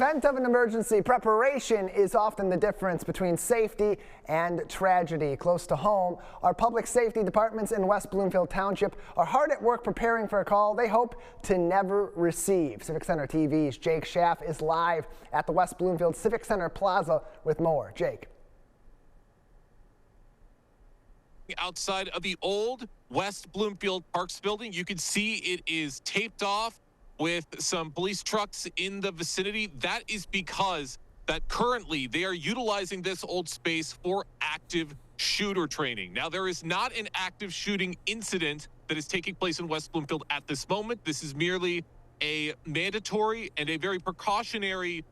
event of an emergency, preparation is often the difference between safety and tragedy. Close to home, our public safety departments in West Bloomfield Township are hard at work preparing for a call they hope to never receive. Civic Center TV's Jake Schaf is live at the West Bloomfield Civic Center Plaza with more. Jake. Outside of the old West Bloomfield Parks building, you can see it is taped off with some police trucks in the vicinity. That is because that currently they are utilizing this old space for active shooter training. Now, there is not an active shooting incident that is taking place in West Bloomfield at this moment. This is merely a mandatory and a very precautionary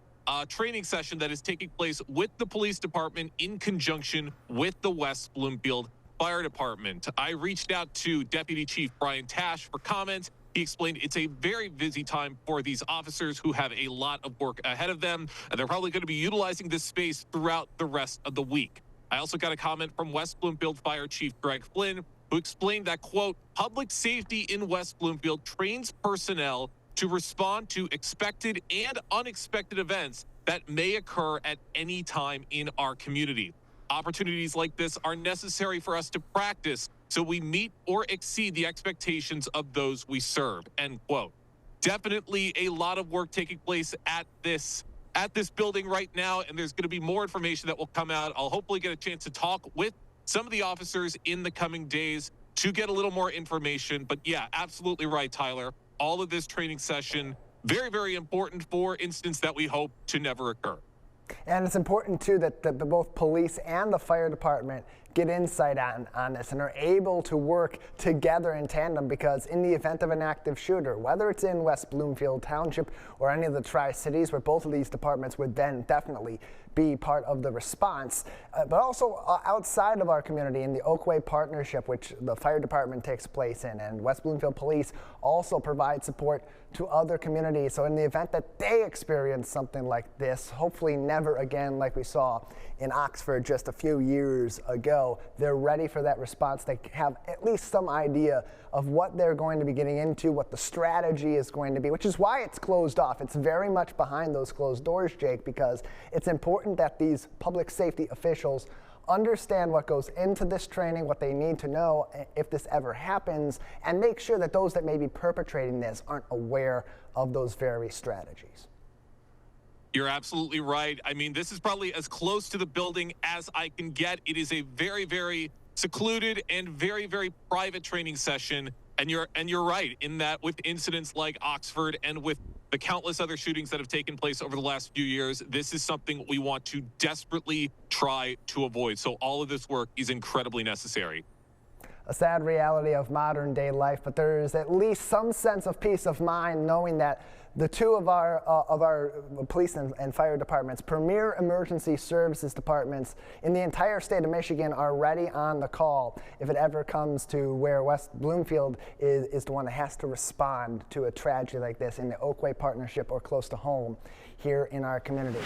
training session that is taking place with the police department in conjunction with the West Bloomfield Fire Department. I reached out to Deputy Chief Brian Tash for comment. He explained it's a very busy time for these officers who have a lot of work ahead of them, and they're probably going to be utilizing this space throughout the rest of the week. I also got a comment from West Bloomfield Fire Chief Greg Flynn, who explained that, quote, public safety in West Bloomfield trains personnel to respond to expected and unexpected events that may occur at any time in our community. Opportunities like this are necessary for us to practice so we meet or exceed the expectations of those we serve, end quote. Definitely a lot of work taking place at this building right now, and there's going to be more information that will come out. I'll hopefully get a chance to talk with some of the officers in the coming days to get a little more information. But yeah, absolutely right, Tyler. All of this training session, very, very important for incidents that we hope to never occur. And it's important, too, that both police and the fire department get insight on this and are able to work together in tandem, because in the event of an active shooter, whether it's in West Bloomfield Township or any of the Tri-Cities, where both of these departments would then definitely be part of the response, but also outside of our community in the Oakway Partnership, which the fire department takes place in, and West Bloomfield Police also provide support to other communities. So in the event that they experience something like this, hopefully never again like we saw in Oxford just a few years ago, they're ready for that response. They have at least some idea of what they're going to be getting into, what the strategy is going to be, which is why it's closed off. It's very much behind those closed doors, Jake, because it's important that these public safety officials understand what goes into this training, what they need to know if this ever happens, and make sure that those that may be perpetrating this aren't aware of those very strategies. You're absolutely right. I mean, this is probably as close to the building as I can get. It is a very, very secluded and very, very private training session. And you're right in that with incidents like Oxford and with the countless other shootings that have taken place over the last few years, this is something we want to desperately try to avoid. So all of this work is incredibly necessary. A sad reality of modern day life, but there is at least some sense of peace of mind knowing that the two of our police and fire departments, premier emergency services departments in the entire state of Michigan, are ready on the call if it ever comes to where West Bloomfield is the one that has to respond to a tragedy like this in the Oakway Partnership or close to home here in our community.